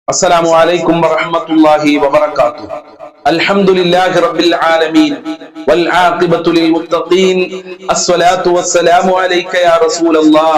السلام عليكم ورحمة الله وبركاته. الحمد لله رب العالمين والعاقبة للمتقين. الصلاة والسلام عليك يا رسول الله.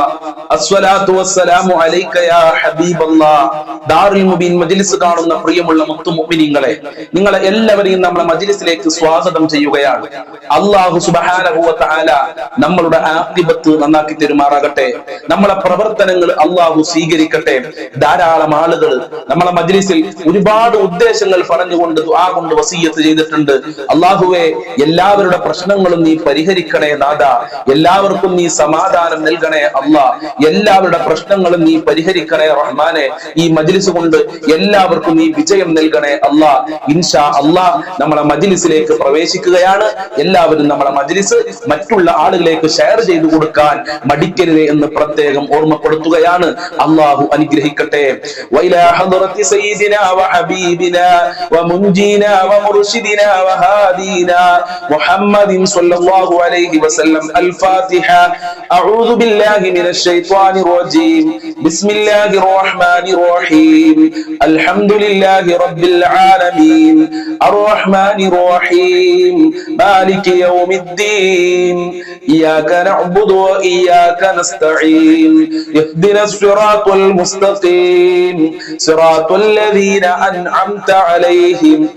الصلاة والسلام عليك يا حبيب الله. ദാറുൽ മുബീൻ മജ്ലിസ് കാണുന്ന പ്രിയമുള്ള മുത്തുമുഅ്മിനീങ്ങളെ, നിങ്ങളെ എല്ലാവരെയും നമ്മുടെ മജ്ലിസിലേക്ക് സ്വാഗതം ചെയ്യുകയാണ്. അല്ലാഹു സുബ്ഹാനഹു വ തആല നമ്മളുടെ ആഖിബത്ത് നന്നാക്കി തരുമാറാകട്ടെ. നമ്മളെ പ്രവർത്തനങ്ങൾ അല്ലാഹു സ്വീകരിക്കട്ടെ. ധാരാളം ആളുകൾ നമ്മളെ മജ്ലിസിൽ ഒരുപാട് ഉദ്ദേശങ്ങൾ പറഞ്ഞുകൊണ്ട് ദുആ കൊണ്ട് വസിയത്ത് ചെയ്തിട്ടുണ്ട്. അല്ലാഹുവേ, എല്ലാവരുടെ പ്രശ്നങ്ങളും നീ പരിഹരിക്കണേ നാഥ. എല്ലാവർക്കും നീ സമാധാനം നൽകണേ അല്ലാ. എല്ലാവരുടെ പ്രശ്നങ്ങളും നീ പരിഹരിക്കണേ റഹ്മാനെ. ഈ മജ്ലിസ് കൊണ്ട് എല്ലാവർക്കും നീ വിജയം നൽകണേ അല്ലാ. ഇൻഷാ അല്ലാ നമ്മളെ മജ്ലിസിലേക്ക് പ്രവേശിക്കുകയാണ്. എല്ലാവരും നമ്മളെ മജ്ലിസ് മറ്റുള്ള ആളുകളിലേക്ക് ഷെയർ ചെയ്തു കൊടുക്കാൻ മടിക്കരുത് എന്ന് പ്രത്യേകം ഓർമ്മപ്പെടുത്തുകയാണ്. അല്ലാഹു അനുഗ്രഹിക്കട്ടെ. വഇലാ ഹദ്റത്തി സയ്യിദിനാ വഹബീബിനാ വമുൻജീനാ വമുർശിദിനാ വഹാദീനാ മുഹമ്മദിൻ സ്വല്ലല്ലാഹു അലൈഹി വസല്ലം. അൽ-ഫാത്തിഹ. അഊദു ബില്ലാഹി മിനശ് ശൈത്വാനിർ റജീം. ബിസ്മില്ലാഹിർ റഹ്മാനിർ റഹീം. അൽഹംദുലില്ലാഹി റബ്ബിൽ ആലമീൻ. അർ-റഹ്മാനിർ റഹീം. മാലികി യൗമിദ്ദീൻ. ഇയ്യാക നഅ്ബുദു വഇയ്യാക നസ്തഈൻ. ഇഹ്ദിനസ് സിറാത്തൽ മുസ്തഖീം. സിറാത്തൽ ലദീന അൻഅംത അലൈഹിം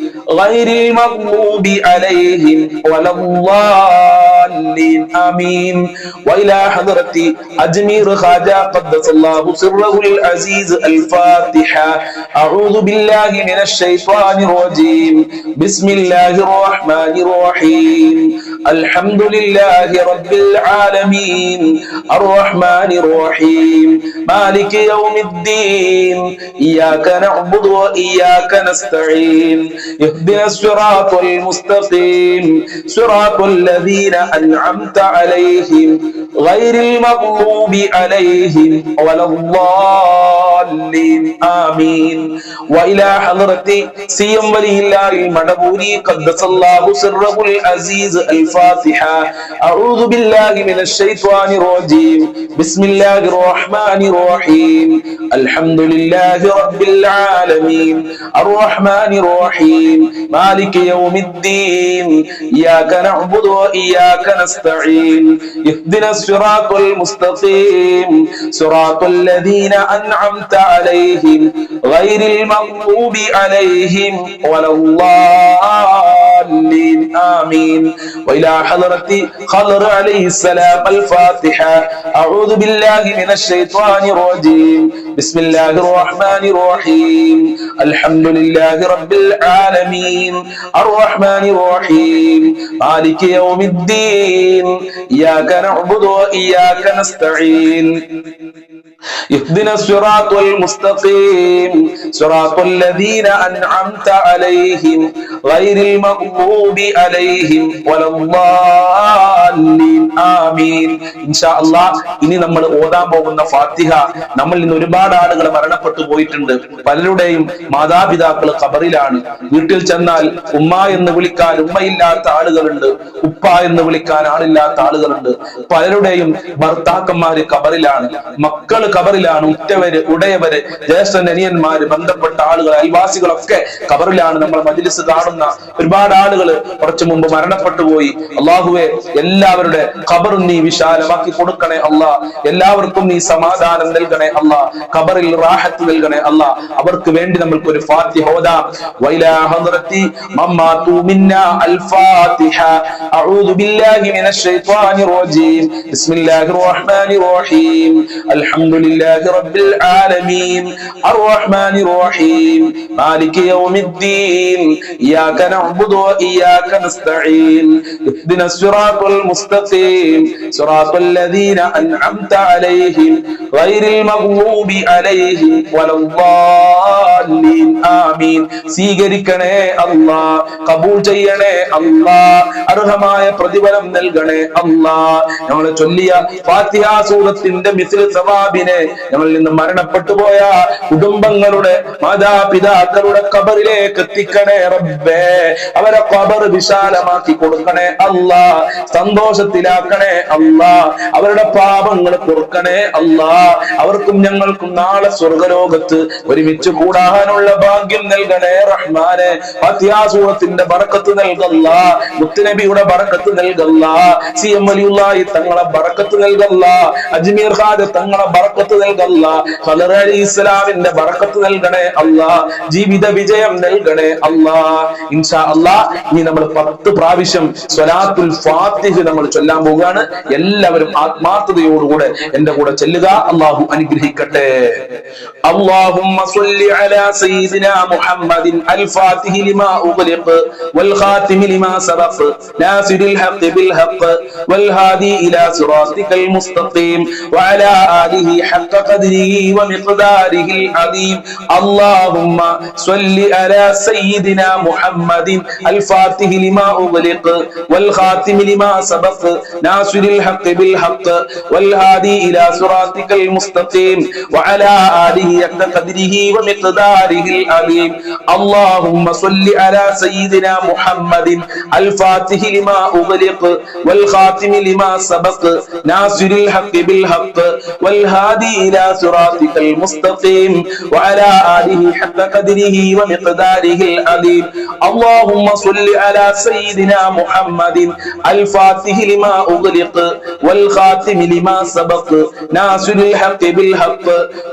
ഗൈറിൽ മഗ്ദൂബി അലൈഹിം വലദ്ദാലിൻ. ആമീൻ. വഇലാ ഹദ്റത്തി അജ്മീർ ഖാജ ഖദ്ദസല്ലാഹു സിർറഹുൽ അസീസ്. അൽ-ഫാത്തിഹ. അഊദു ബില്ലാഹി മിനശ് ശൈത്വാനിർ റജീം. ബിസ്മില്ലാഹിർ റഹ്മാനിർ റഹീം. അൽഹംദുലില്ലാഹി റബ്ബിൽ ആലമീൻ. അർ-റഹ്മാനിർ റഹീം. മാലികി യൗമിദ്ദീൻ. ഇയ്യാക നഅ്ബുദു വഇയ്യാക നസ്തഈൻ. ഇഹ്ദിനസ് സിറാത്തൽ മുസ്തഖീം. സിറാത്തൽ ലദീന അൻഅംത അലൈഹിം ഗൈറിൽ മഗ്ദൂബി അലൈഹിം വലദ്ദാലിൻ. ആമീൻ. വഇലാ ഹദ്റത്തി സിയം വലില്ലാഹിൽ മദബൂരി ഖദ്ദസല്ലാഹു സിർറഹുൽ അസീസ്. അൽ-ഫാത്തിഹ. അഊദു ബില്ലാഹി മിനശ് ശൈത്വാനിർ റജീം. ബിസ്മില്ലാഹിർ റഹ്മാനിർ റഹീം. അൽഹംദുലില്ലാഹി റബ്ബിൽ ആലമീൻ. അർ-റഹ്മാനിർ റഹീം. മാലികി യൗമിദ്ദീൻ. ഇയ്യാക നഅ്ബുദു വഇയ്യാക നസ്തഈൻ. ഇഹ്ദിനസ് സിറാത്തൽ മുസ്തഖീം. സിറാത്തൽ ലദീന അൻഅംത അലൈഹിം ഗൈറിൽ മഗ്ദൂബി അലൈഹിം വലദ്ദാലിൻ. ആമീൻ. വഇലാ ഹദ്റത്തി ഖദർ അലൈഹിസ്സലാം. അൽ-ഫാത്തിഹ. അഊദു ബില്ലാഹി മിനശ് ശൈത്വാനിർ റജീം. ബിസ്മില്ലാഹിർ റഹ്മാനിർ റഹീം. അൽഹംദുലില്ലാഹി റബ്ബിൽ ആലമീൻ. അർ-റഹ്മാനിർ റഹീം. മാലികി യൗമിദ്ദീൻ. ഇയ്യാക നഅ്ബുദു വഇയ്യാക നസ്തഈൻ. اهدنا الصراط المستقيم. صراط الذين أنعمت عليهم غير المغضوب عليهم ولا الضالين. ആമീൻ. ഇൻഷാ അല്ലാഹ് ഇനി നമ്മൾ ഓതാൻ പോകുന്ന ഫാത്തിഹ, നമ്മൾ ഇന്ന് ഒരുപാട് ആളുകൾ മരണപ്പെട്ടു പോയിട്ടുണ്ട്. പലരുടെയും മാതാപിതാക്കൾ ഖബറിലാണ്. വീട്ടിൽ ചെന്നാൽ ഉമ്മ എന്ന് വിളിക്കാൻ ഉമ്മയില്ലാത്ത ആളുകളുണ്ട്, ഉപ്പ എന്ന് വിളിക്കാൻ ആളില്ലാത്ത ആളുകളുണ്ട്. പലരുടെയും ഭർത്താക്കന്മാര് ഖബറിലാണ്, മക്കള് ഖബറിലാണ്, ഉറ്റവര്, ഉടയവര്, ജ്യേഷ്ഠൻ, അനിയന്മാര്, ബന്ധപ്പെട്ട ആളുകൾ, അയൽവാസികളൊക്കെ ഖബറിലാണ്. നമ്മൾ മജ്ലിസ് കാണുന്ന ഒരുപാട് ആളുകൾ കുറച്ചു മുമ്പ് മരണപ്പെട്ടു പോയി. അല്ലാഹുവേ, എല്ലാവരുടെ ഖബറും നീ വിശാലമാക്കി കൊടുക്കണേ അല്ലാ. എല്ലാവർക്കും നീ സമാധാനം നൽകണേ അല്ലാ. ഖബറിൽ റാഹത്ത് നൽകണേ അല്ലാ. അവർക്ക് വേണ്ടി നമ്മൾക്ക് ഒരു ഫാത്തിഹ ഓതാം. വഇലാ ഹദ്റത്തി മമ്മാതു മിന്നാ. അൽ-ഫാത്തിഹ. അഊദു ബില്ലാഹി മിനശ് ശൈത്വാനിർ റജീം. ബിസ്മില്ലാഹിർ റഹ്മാനിർ റഹീം. അൽഹംദുലില്ലാഹി റബ്ബിൽ ആലമീൻ. അർ-റഹ്മാനിർ റഹീം. മാലികി യൗമിദ്ദീൻ. ഇയ്യാക നഅ്ബുദു വഇയ്യാക നസ്തഈൻ. ഇഹ്ദിനസ് സിറാത്തൽ മുസ്തഖീം. സിറാത്തൽ ലദീന അൻഅംത അലൈഹിം ഗൈറിൽ മഗ്ദൂബി അലൈഹിം വലദ്ദാലിൻ. ആമീൻ. സ്വീകരിക്കണേ അല്ലാ, ഖബൂൽ ചെയ്യണേ അല്ലാ, അർഹമായ പ്രതിഫലം നൽകണേ അല്ലാ. നമ്മൾ ചൊല്ലിയ ഫാത്തിഹ സൂറത്തിന്റെ മിസ്ൽ സവാബിനെ നമ്മളിൽ നിന്ന് മരണപ്പെട്ടു പോയ കുടുംബങ്ങളുടെ മാതാപിതാക്കളുടെ ഖബറിലേക്ക് എത്തിക്കണേ റബ്ബേ. അവരെ ഖബർ വിശാലമാക്കി കൊടുക്കണേ അല്ലാ. സന്തോഷത്തിലാക്കണേ അല്ലാ. അവരുടെ പാപങ്ങൾ പൊറുക്കണേ അല്ലാ. അവർക്കും ഞങ്ങൾക്കും നാളെ സ്വർഗലോകത്ത് ഒരുമിച്ച് കൂടാൻ ഓതാനുള്ള ഭാഗ്യം നൽകണേ റഹ്മാനെ. ഫാത്തിഹ സൂറത്തിന്റെ ബറക്കത്ത് നൽകല്ല, മുത്തുനബിയുടെ ബറക്കത്ത് നൽകല്ല, CM വലിയുള്ളാഹി തങ്ങളെ ബറക്കത്ത് നൽകല്ല, അജ്മീർ ഖാജ തങ്ങളെ ബറക്കത്ത് നൽകല്ല, ഖദർ അലി ഇസ്ലാമിന്റെ ബറക്കത്ത് നൽകണേ അല്ലാ. ജീവിത വിജയം നൽകണേ അല്ലാ. ഇൻഷാ അല്ലാഹ് ഇനി നമ്മൾ 10 പ്രാവശ്യം സ്വലാത്തുൽ ഫാത്തിഹ നമ്മൾ ചൊല്ലാൻ പോവുകയാണ്. എല്ലാവരും ആത്മാർത്ഥതയോടുകൂടെ എന്റെ കൂടെ ചൊല്ലുക. അല്ലാഹു അനുഗ്രഹിക്കട്ടെ. اللهم صل على سيدنا محمد الفاتح لما أغلق والخاتم لما سبق ناصر الحق بالحق والهادي إلى صراطك المستقيم وعلى آله حق قدره ومقداره العظيم. اللهم صل على سيدنا محمد الفاتح لما أغلق والخاتم لما سبق ناصر الحق بالحق والهادي إلى صراطك المستقيم وعلى آله حق قدره ومقداره العظيم. اللهم صل على سيدنا محمد الفاتح لما أغلق والخاتم لما سبق ناصر الحق بالحق والهادي إلى صراطك المستقيم وعلى آله حق قدره ومقداره العظيم. اللهم صل على سيدنا محمد الفاتح لما أغلق والخاتم لما سبق ناصر الحق بالحق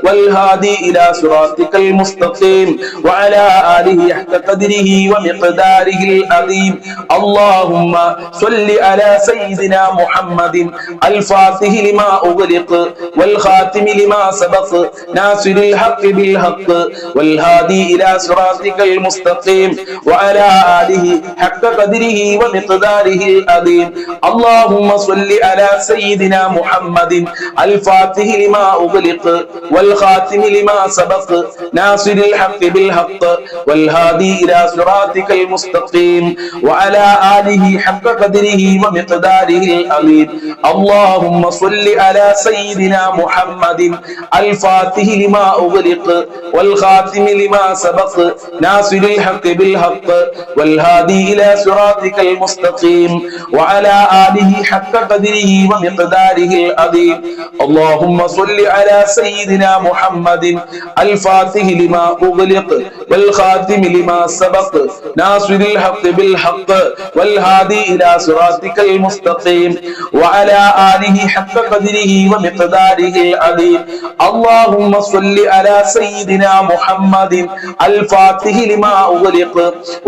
والهادي إلى صراطك المستقيم وعلى آله حق قدره ومقداره العظيم. اللهم صل على سيدنا محمد الفاتح لما أغلق والخاتم لما سبق ناصر الحق بالحق والهادي إلى صراطك المستقيم وعلى آله حق قدره ومقداره العظيم. اللهم صل على سيدنا محمد الفاتح لما أغلق والخاتم لما سبق ناصر الحق بالحق والهادي إلى صراطك المستقيم وعلى آله حق قدره ومقداره العظيم. اللهم صل على سيدنا محمد الفاتح لما أغلق والخاتم لما سبق ناصر الحق بالحق والهادي إلى صراطك المستقيم وعلى آله حق قدره ومقداره العظيم. اللهم صل على سيدنا محمد الفاتح لما أغلق والخاتم لما سبق ناصر الحق بالحق والهادي إلى صراطك المستقيم وعلى آله حق قدره ومقداره العظيم. اللهم صل على سيدنا محمد الفاتح لما أغلق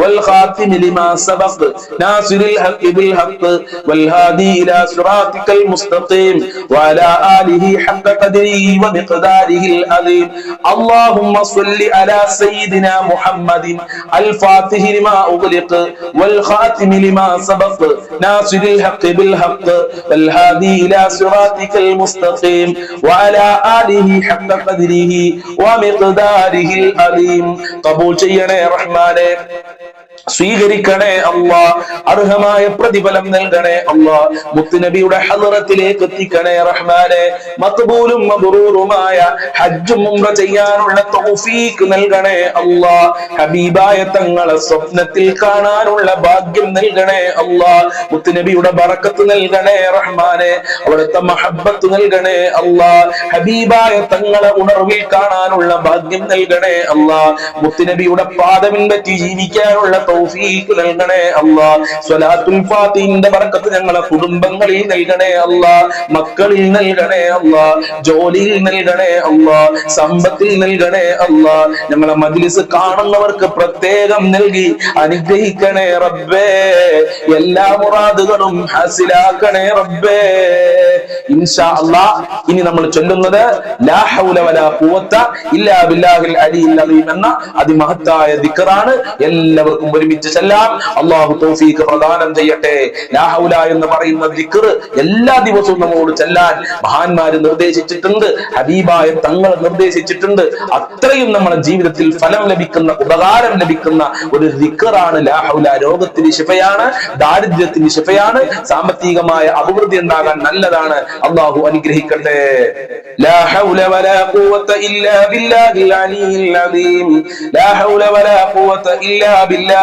والخاتم لما سبق ناصر الحق بالحق والهادي إلى صراطك المستقيم وعلى آله حق قدره ومقداره العظيم. اللهم صل على سيدنا محمد الفاتح لما أغلق والخاتم لما سبق ناصر الحق بالحق والهادي إلى صراطك المستقيم وعلى آله حق قدره ومقداره العظيم. قبول ചെയ്യണേ റഹ്മാനേ, സ്വീകരിക്കണേ അല്ലാ. അർഹമായ പ്രതിഫലം നൽകണേ അല്ലാ. മുത്തുനബിയുടെ ഹളറത്തിലേക്ക് എത്തിക്കണേ റഹ്മാനെ. മഖ്ബൂലും മബ്റൂറുമായ ഹജ്ജും ഉംറ ചെയ്യാനുള്ള തൗഫീഖ് നൽകണേ അല്ലാ. ഹബീബായ തങ്ങളെ സ്വപ്നത്തിൽ കാണാനുള്ള ഭാഗ്യം നൽകണേ അല്ലാ. മുത്തുനബിയുടെ ബറക്കത്ത് നൽകണേ റഹ്മാനെ. അവിടുത്തെ മഹബ്ബത്ത് നൽകണേ അല്ലാ. ഹബീബായ തങ്ങളെ ഉണർവിൽ കാണാനുള്ള ഭാഗ്യം നൽകണേ അല്ലാ. മുത്തുനബിയുടെ പാദം പറ്റി ജീവിക്കാനുള്ള തൗഫീഖ് നൽകണേ അല്ലാ. സ്വലാത്തുൽ ഫാത്തിഹിന്റെ ബറക്കത്ത് ഞങ്ങളെ കുടുംബങ്ങളിൽ നൽകണേ അല്ലാ. മക്കളിൽ നൽകണേ അല്ലാ. ജോലിയിൽ നൽകണേ അല്ലാ. സമ്പത്തിൽ നൽകണേ അല്ലാ. ഞങ്ങളെ മജ്ലിസ് കാണുന്നവർക്ക് പ്രത്യേകം നൽകി അനുഗ്രഹിക്കണേ റബ്ബേ. എല്ലാ മുറാദുകളും ഹാസിലാക്കണേ റബ്ബേ. ഇൻഷാ അല്ലാഹ് ഇനി നമ്മൾ ചൊല്ലുന്നത് ലാ ഹൗല വലാ ഖുവത ഇല്ലാ ബില്ലാഹിൽ അലിയിൽ അലീം എന്ന അതിമഹത്തായ ദിക്റാണ്. എല്ലാവർക്കും ഒരുമിച്ച് ചൊല്ലാം. അല്ലാഹു തൗഫീഖ് പ്രദാനം ചെയ്യട്ടെ. ലാ ഹൗല എന്ന് പറയുന്ന ദിക്ർ എല്ലാ ദിവസവും നമ്മോട് ചൊല്ലാൻ മഹാന്മാര് നിർദ്ദേശിച്ചിട്ടുണ്ട്, ഹബീബായ തങ്ങൾ നിർദ്ദേശിച്ചിട്ടുണ്ട്. അത്രയും നമ്മുടെ ജീവിതത്തിൽ ഫലം ലഭിക്കുന്ന, ഉപകാരം ലഭിക്കുന്ന ഒരു ദിക്റാണ് ലാ ഹൗല. രോഗത്തിന് ശിഫയാണ്, ദാരിദ്ര്യത്തിന് ശിഫയാണ്, സാമ്പത്തികമായ അഭിവൃദ്ധി ഉണ്ടാകാൻ നല്ലതാണ്. അല്ലാഹു അനുഗ്രഹിക്കട്ടെ. ലാ ഹൗല വലാ ഖുവത ഇല്ലാ ബില്ലാഹിൽ അലിയിൽ അലീം. ലാ ഹൗല വലാ ഖുവത ഇല്ലാ ബില്ലാഹിൽ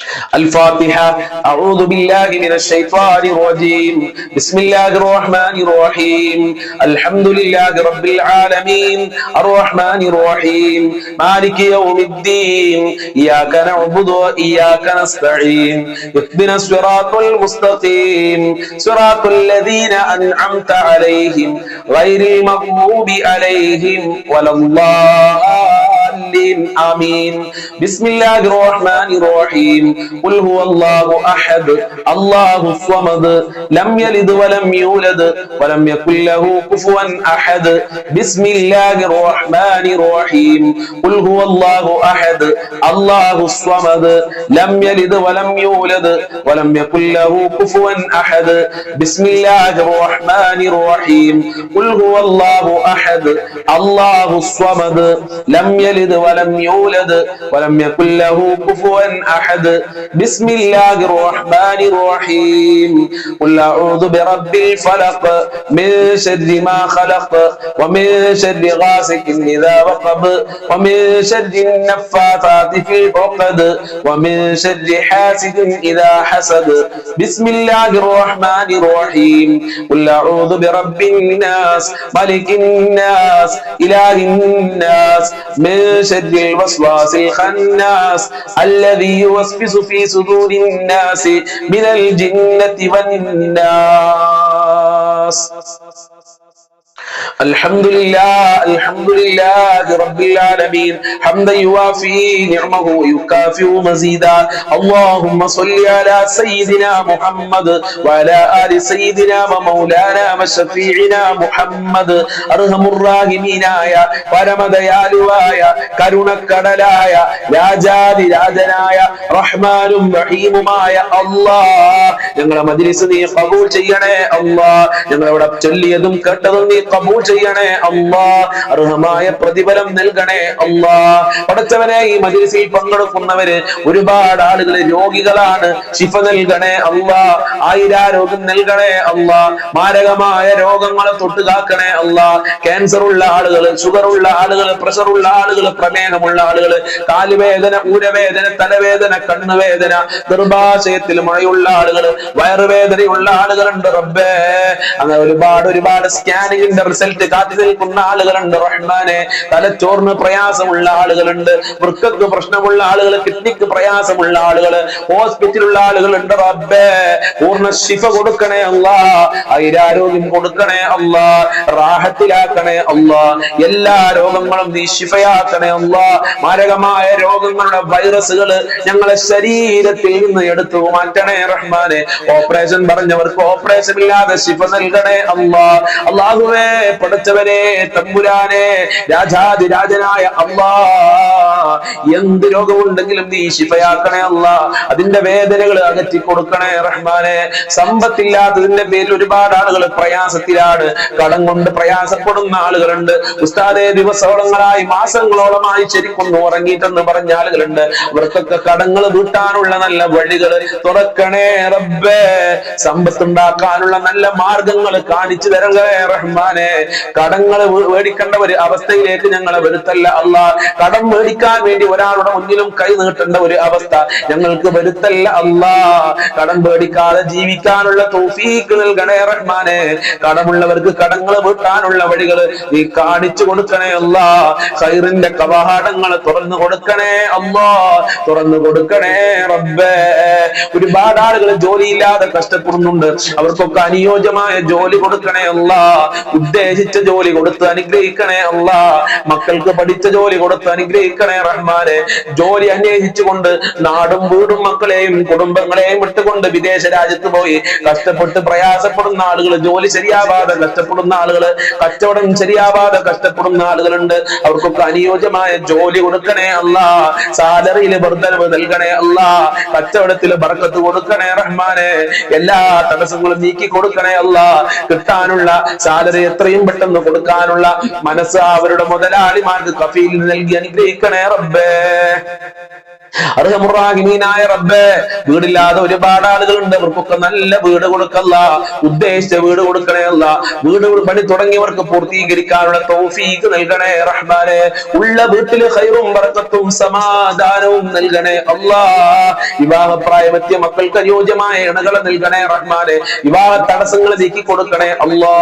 الفاتحة. أعوذ بالله من الشيطان الرجيم. بسم الله الرحمن الرحيم. الحمد لله رب العالمين الرحمن الرحيم مالك يوم الدين إياك نعبد وإياك نستعين اهدنا الصراط المستقيم صراط الذين أنعمت عليهم غير المغضوب عليهم ولا الضالين آمين. بسم الله الرحمن الرحيم. قل هو الله أحد الله الصمد لم يلد ولم يولد ولم يكن له كفوا أحد. بسم الله الرحمن الرحيم. قل هو الله أحد الله الصمد لم يلد ولم يولد ولم يكن له كفوا أحد. بسم الله الرحمن الرحيم. قل هو الله أحد الله الصمد لم يلد ولم يولد ولم يكن له كفوا أحد. بسم الله الرحمن الرحيم. قل أعوذ برب الفلق من شر ما خلق ومن شر غاسق إذا وقب ومن شر النفاثات في العقد ومن شر حاسد إذا حسد. بسم الله الرحمن الرحيم. قل أعوذ برب الناس ملك الناس إله الناس من شر الوسواس الخناس الذي يوسوس في صدور الناس من الجنة والناس. الحمد لله رب العالمين حمدا يوافي نعمه ويكافئ مزيدا. اللهم صل على سيدنا محمد وعلى آل سيدنا ومولانا وشفيعنا محمد. أرحم الراحمين പരമദയാലുവായ കരുണക്കടലായ രാജാതി രാജനായ റഹ്മാനും റഹീമുമായ അല്ലാഹ് ഞങ്ങളെ മജ്‌ലിസ് നീ ഖബൂൽ ചെയ്യണേ അല്ലാഹ്. ഞങ്ങളവിടെ ചൊല്ലിയതും കേട്ടതും നീ ഖബൂൽ ചെയ്യണേ അല്ലാഹ്. അർഹമായ പ്രതിഫലം നൽകണേ അല്ലാഹ്. പടച്ചവനെ, ഈ മജ്‌ലിസിൽ പങ്കെടുക്കുന്നവര് ഒരുപാട് ആളുകൾ രോഗികളാണ്, ശിഫ നൽകണേ അല്ലാഹ്. ആയിരാരോഗ്യം നൽകണേ അല്ലാഹ്. മാരകമായ രോഗങ്ങളെ തൊട്ട് കാക്കണേ അല്ലാഹ്. ക്യാൻസർ ഉള്ള ആളുകൾ, ഷുഗർ ഉള്ള ആളുകൾ, പ്രഷർ ഉള്ള ആളുകൾ, പ്രമേഹമുള്ള ആളുകൾ, കാലുവേദന, ഊരവേദന, തലവേദന, കണ്ണുവേദന, ഗർഭാശയത്തിൽ മുഴയുള്ള ആളുകൾ, വയറുവേദനയുള്ള ആളുകളുണ്ട് റബ്ബേ. അങ്ങനെ ഒരുപാട് സ്കാനിങ്ങിന്റെ റിസൾട്ട് കാത്തു നിൽക്കുന്ന ആളുകളുണ്ട് റഹ്മാനെ. തലച്ചോറിന് പ്രയാസമുള്ള ആളുകളുണ്ട്, വൃക്കക്ക് പ്രശ്നമുള്ള ആളുകൾ, കിഡ്നിക്ക് പ്രയാസമുള്ള ആളുകൾ, ഹോസ്പിറ്റലുള്ള ആളുകളുണ്ട് റബ്ബേ. പൂർണ്ണ ശിഫ കൊടുക്കണേ അല്ലാഹ്. ആരോഗ്യം കൊടുക്കണേ അല്ലാഹ്. റാഹത്തിലാക്കണേ അല്ലാഹ്. എല്ലാ രോഗങ്ങളും നീ ശിഫയാക്കണേ അല്ലാഹ്. മാരകമായ രോഗങ്ങളുടെ വൈറസുകൾ ഞങ്ങളെ ശരീരത്തിൽ നിന്ന് എടുത്തു മാറ്റണേ റഹ്മാനെ. ഓപ്പറേഷൻ പറഞ്ഞവർക്ക് ഓപ്പറേഷൻ ഇല്ലാതെ ശിഫ നൽകണേ അല്ലാഹ്. അല്ലാഹുവേ, പടച്ചവനെ, തമ്പുരാനെ, രാജാതിരാജനായ അല്ലാഹ്, എന്ത് രോഗമുണ്ടെങ്കിലും നീ ശിഫയാക്കണേ അല്ലാഹ്. അതിന്റെ വേദനകൾ അകറ്റി കൊടുക്കണേ റഹ്മാനെ. സമ്പത്തില്ലാത്തതിന്റെ പേരിൽ ഒരുപാട് ആളുകൾ പ്രയാസത്തിലാണ്, കടം കൊണ്ട് പ്രയാസപ്പെടുന്ന ആളുകളുണ്ട്. ഉസ്താദേ, ദിവസങ്ങളായി മാസങ്ങളോളമായി ശരിക്കൊന്ന് ഉറങ്ങിയിട്ടെന്ന് പറഞ്ഞ ആളുകളുണ്ട്. അവർക്കൊക്കെ കടങ്ങൾ വീട്ടാനുള്ള നല്ല വഴികൾ തുറക്കണേ റബ്ബേ. സമ്പത്തുണ്ടാക്കാനുള്ള നല്ല മാർഗങ്ങൾ കാണിച്ചു തരണേ റഹ്മാനെ. കടങ്ങൾ മേടിക്കേണ്ട ഒരു അവസ്ഥയിലേക്ക് ഞങ്ങളെ വരുത്തല്ല അല്ലാഹ്. കടം മേടിക്കാൻ വേണ്ടി ഒരാളുടെ മുന്നിലും കൈ നീട്ടേണ്ട ഒരു അവസ്ഥ ഞങ്ങൾക്ക് വരുത്തല്ല അല്ലാഹ്. കടം മേടിക്കാതെ ജീവിക്കാനുള്ള തൗഫീഖ് നൽകണേ റഹ്മാനെ. കടമുള്ളവർക്ക് കടങ്ങൾ വീട്ടാനുള്ള വഴികൾ നീ കാണിച്ചു കൊടുക്കണേ അല്ലാഹ്. ഖൈറിന്റെ കവാടങ്ങൾ തുറന്നു കൊടുക്കണേ അല്ലാഹ്. തുറന്നു കൊടുക്കണേ റബ്ബേ. ഒരുപാട് ആളുകൾ ജോലിയില്ലാതെ കഷ്ടപ്പെടുന്നുണ്ട്. അവർക്കൊക്കെ അനുയോജ്യമായ ജോലി കൊടുക്കണേ അല്ലാഹ്. ഉദ്ദേശിച്ച ജോലി കൊടുത്ത് അനുഗ്രഹിക്കണേ അല്ലാഹ്. മക്കൾക്ക് പഠിച്ച ജോലി കൊടുത്ത് അനുഗ്രഹിക്കണേ റഹ്മാനെ. ജോലി അന്വേഷിച്ചുകൊണ്ട് നാടും വീടും മക്കളെയും കുടുംബങ്ങളെയും വിട്ടുകൊണ്ട് വിദേശ രാജ്യത്ത് പോയി കഷ്ടപ്പെട്ട് പ്രയാസപ്പെടുന്ന ആളുകൾ, ജോലി ശരിയാവാതെ കഷ്ടപ്പെടുന്ന ആളുകൾ, കച്ചവടം ശരിയാവാതെ കഷ്ടപ്പെടുന്ന ആളുകളുണ്ട്. അവർക്കൊക്കെ അനുയോജ്യമായ ജോലി കൊടുക്കണേ അല്ലാഹ്. സാലറിയിൽ വർദ്ധനവ് നൽകണേ അല്ലാഹ്. കച്ചവടത്തിൽ ബർക്കത്ത് കൊടുക്കണേ റഹ്മാനെ. എല്ലാ തടസ്സങ്ങളും നീക്കി കൊടുക്കണേ അല്ലാഹ്. കിട്ടാനുള്ള സാലറി എത്രയും പെട്ടെന്ന് കൊടുക്കാനുള്ള മനസ്സ് അവരുടെ മുതലാളിമാർക്ക് കഫീൽ നൽകി അനുഗ്രഹിക്കണേ റബ്ബേ. അർഹമുർറാഹിമീനായ റബ്ബേ, വീടില്ലാതെ ഒരുപാട് ആളുകളുണ്ട്, അവർക്കൊക്കെ നല്ല വീട് കൊടുക്കല്ല, ഉദ്ദേശിച്ച വീട് കൊടുക്കണേ അല്ല, വീട് പണി തുടങ്ങിയവർക്ക് പൂർത്തീകരിക്കാനുള്ള തൗഫീഖ് നൽകണേ റഹ്മാനെ, ഉള്ള വീട്ടില് ഖൈറും ബറക്കത്തും സമാധാനവും നൽകണേ അല്ലാ, വിവാഹപ്രായമെത്തിയ മക്കൾക്ക് അനുയോജ്യമായ ഇണകളെ നൽകണേ റഹ്മാനെ, വിവാഹ തടസ്സങ്ങൾ നീക്കി കൊടുക്കണേ അല്ലാ,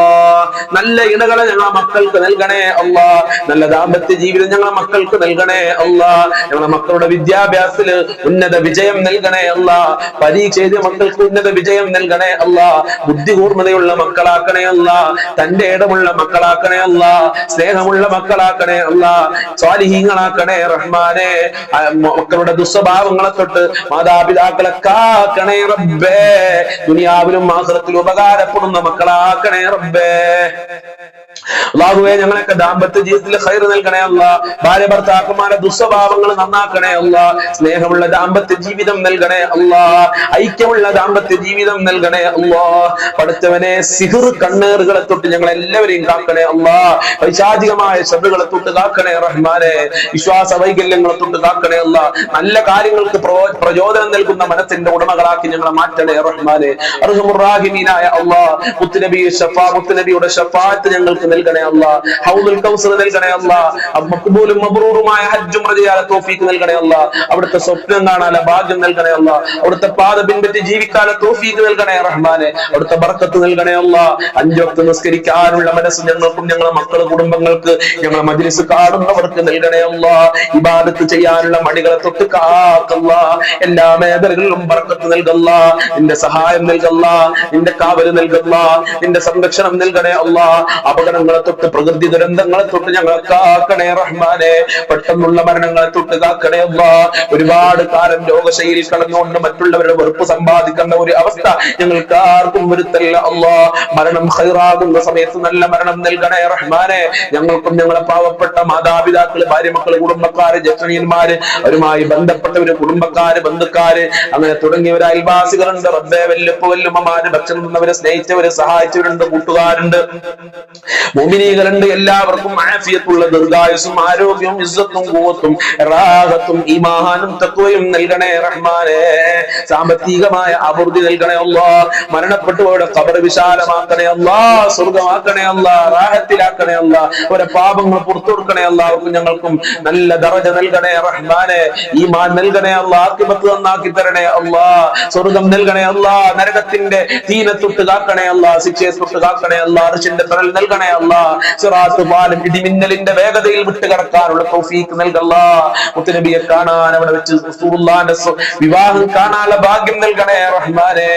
നല്ല ഇണകളെ ഞങ്ങളെ മക്കൾക്ക് നൽകണേ അല്ലാ, നല്ല ദാമ്പത്യ ജീവിതം ഞങ്ങളെ മക്കൾക്ക് നൽകണേ അല്ലാ, ഞങ്ങളെ മക്കളുടെ വിദ്യാഭ്യാസത്തില് ഉന്നത വിജയം നൽകണേ അല്ലാ, പരീക്ഷ എഴുതിയ മക്കൾക്ക് ഉന്നത വിജയം നൽകണേ അല്ലാ, ബുദ്ധികൂർമ്മതയുള്ള മക്കളാക്കണേ അല്ലാ, തന്റെ ഇടമുള്ള മക്കളാക്കണേ അല്ലാ, സ്നേഹമുള്ള മക്കളാക്കണേ അല്ലാ, സ്വാലിഹീങ്ങളാക്കണേ റഹ്മാനെ, മക്കളുടെ ദുസ്വഭാവങ്ങളെ തൊട്ട് മാതാപിതാക്കളെ കാക്കണേ റബ്ബേ, ദുനിയാവിലും ആഖിറത്തിലും ഉപകാരപ്പെടുന്ന മക്കളാക്കണേ റബ്ബേ. അല്ലാഹുവേ, ഞങ്ങളൊക്കെ ദാമ്പത്യ ജീവിതത്തിൽ ഖൈർ നൽകണേ അല്ലാ, ഭാര്യ ഭർത്താക്കന്മാരെ ദുസ്വഭാവങ്ങൾ നന്നാക്കണേ അല്ലാ, സ്നേഹമുള്ള ദാമ്പത്യ ജീവിതം നൽകണേ അല്ലാ, ഐക്യമുള്ള ദാമ്പത്യ ജീവിതം നൽകണേ അല്ലാ, പഠിച്ചവനെ സിഹ്ർ കണ്ണേറുകളെ തൊട്ട് ഞങ്ങൾ എല്ലാവരെയും കാക്കണേ അല്ലാ, പൈശാചികമായ ശബ്ദങ്ങളെ തൊട്ട് കാക്കണേ റഹ്മാനെ, വിശ്വാസ വൈകല്യങ്ങളെ തൊട്ട് കാക്കണേ അല്ലാ, നല്ല കാര്യങ്ങൾക്ക് പ്രചോദനം നൽകുന്ന മനസ്സിന്റെ ഉടമകളാക്കി ഞങ്ങളെ മാറ്റണേ റഹ്മാനെ, അർഹമുർറാഹിമീനായ അല്ലാ, മുത്തുനബിയുടെ ശഫാഅത്ത് ഞങ്ങൾക്ക് നൽകണേ അല്ലാ, ഹൗദുൽ കൗസർ നൽകണേ അല്ലാ, മഖ്ബൂലും മബ്റൂറുമായ ഹജ്ജും റജിയാല തൗഫീഖ് നൽകണേ അല്ലാ, അവിടുത്തെ സ്വപ്നം കാണാനുള്ള ഭാഗ്യം നൽകണേ അല്ലാ, അവിടുത്തെ പാത പിൻപറ്റി ജീവിക്കാനുള്ള തൗഫീഖ് നൽകണേ റഹ്മാനെ, അവിടുത്തെ ബർക്കത്ത് നൽകണേ അല്ലാ, 5 വക്ത് നിസ്കരിക്കാനുള്ള മനസ്സ് ഞങ്ങൾക്കും ഞങ്ങളെ മക്കളെ കുടുംബങ്ങൾക്ക് ഞങ്ങളെ മജ്ലിസ് കാണുന്നവർക്ക് നൽകണേ അല്ലാ, ഇബാദത്ത് ചെയ്യാനുള്ള മടികളെ തൊട്ട് കാക്കല്ലാ, എല്ലാ മേഖലകളിലും ബർക്കത്ത് നൽകല്ലാ, നിന്റെ സഹായം നൽകല്ലാ, നിന്റെ കാവല് നൽകല്ലാ, നിന്റെ സംരക്ഷണം നൽകണേ അല്ലാ, അപകടങ്ങളെ തൊട്ട് പ്രകൃതി ദുരന്തങ്ങളെ തൊട്ട് ഞങ്ങളെ കാക്കണേ റഹ്മാനെ, പെട്ടെന്നുള്ള മരണങ്ങളെ തൊട്ട് കാക്കണേ അല്ലാ, ഒരുപാട് കാലം രോഗശൈലിയിൽ കടന്നുകൊണ്ട് മറ്റുള്ളവരുടെ വെറുപ്പ് സമ്പാദിക്കേണ്ട ഒരു അവസ്ഥ ഞങ്ങൾക്ക് ആർക്കും വരുത്തല്ല അല്ലാ, മരണം ഖൈറാകുന്ന സമയത്ത് നല്ല മരണം നൽകണേ റഹ്മാനെ, ഞങ്ങൾക്കും ഞങ്ങളെ പാവപ്പെട്ട മാതാപിതാക്കള്, ഭാര്യ മക്കള്, കുടുംബക്കാര്, ജ്യേഷ്ഠന്മാര്, അവരുമായി ബന്ധപ്പെട്ടവര്, കുടുംബക്കാര്, ബന്ധുക്കാര്, അങ്ങനെ തുടങ്ങിയവര്, അയൽവാസികളുണ്ട് റബ്ബേ, വല്ലുമ്മമാര്, ഭക്ഷണം തന്നവരെ, സ്നേഹിച്ചവര്, സഹായിച്ചവരുണ്ട്, കൂട്ടുകാരുണ്ട്, മുഅ്മിനീകളുണ്ട്, എല്ലാവർക്കും ആഫിയത്തുള്ള ദീർഘായുസ്സും ആരോഗ്യവും ഇസ്സത്തും ഖുവത്തും റാഹത്തും ഈമാനും തഖ്വയും നൽകണേ റഹ്മാനേ, സാമ്പത്തികമായ അഭിവൃദ്ധി നൽകണേ അല്ലാഹ്, മരണപ്പെട്ടവരുടെ ഖബർ വിശാലമാക്കണേ അല്ലാഹ്, സ്വർഗ്ഗമാക്കണേ അല്ലാഹ്, റാഹത്തിലാക്കണേ അല്ലാഹ്, അവരുടെ പാപങ്ങൾ പുറത്തു കൊടുക്കണേ അല്ലാഹ്, അവർക്കും ഞങ്ങൾക്കും നല്ല ദറജ നൽകണേ റഹ്മാനേ, ഈമാൻ നൽകണേ അല്ലാഹ്, ആഖിബത്ത് നന്നാക്കി തരണേ അല്ലാഹ്, സ്വർഗ്ഗം നൽകണേ അല്ലാഹ്, നരകത്തിന്റെ തീനെ തൊട്ട് കാക്കണേ അല്ലാഹ്, ശിക്ഷയെ തൊട്ട് കാക്കണേ അല്ലാഹ്, അർശിന്റെ തണൽ നൽകണേ അല്ലാഹ്, സിറാത്ത് പാലം ഇടിമിന്നലിന്റെ വേഗതയിൽ വിട്ടുകടക്കാനുള്ള തൗഫീഖ് നൽകല്ലാ, മുത്തുനബിയെ കാണാൻ അവിടെ വെച്ച് റസൂലുള്ളാഹിന്റെ വിവാഹം കാണാനുള്ള ഭാഗ്യം നൽകണേ റഹ്മാനേ,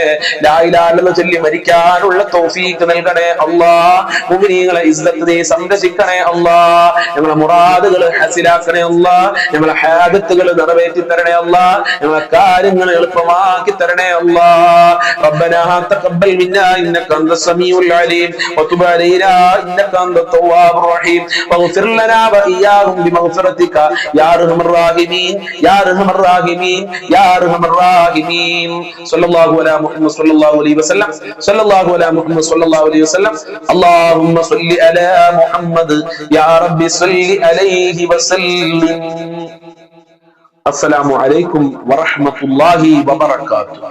ലാ ഇലാഹ ഇല്ലല്ലാഹ് ചൊല്ലി മരിക്കാനുള്ള തൗഫീഖ് നൽകണേ അല്ലാഹ്, മുഅ്മിനീങ്ങളെ ഇസ്സത്ത് നീ സംരക്ഷിക്കണേ അല്ലാഹ്, ഞങ്ങളെ മുറാദുകൾ ഹസിലാക്കണേ അല്ലാഹ്, ഞങ്ങളെ ഹാദത്തുകൾ നിറവേറ്റി തരണേ അല്ലാഹ്, ഞങ്ങളെ കാര്യങ്ങൾ എളുപ്പമാക്കി തരണേ അല്ലാഹ്, റബ്ബനാ തഖബ്ബൽ മിന്നാ ഇന്നക അൻതസ് സമീഉൽ അലീം വതുബ് അലൈനാ ഇന്നക അൻതത് തവ്വാബുർ റഹീം വഗ്ഫിർ ലനാ വഇയ്യാഹും ബിമഗ്ഫിറതിക യാ അർഹമർ റഹീമീൻ യാ അർഹമർ റഹീമീൻ യാ അർഹമർ റഹീമീൻ സല്ലല്ലാഹു അലാ മുഹമ്മദ് സല്ലല്ലാഹു അലൈഹി വസല്ലം സല്ലല്ലാഹു അലാ മുഹമ്മദ് സല്ലല്ലാഹു അലൈഹി വസല്ലം അല്ലാഹുമ്മ സ്വല്ലി അലാ മുഹമ്മദ് യാ റബ്ബി സ്വല്ലി അലൈഹി വസല്ലം. അസ്സലാമു അലൈക്കും വറഹ്മത്തുള്ളാഹി വബറകാതുഹു.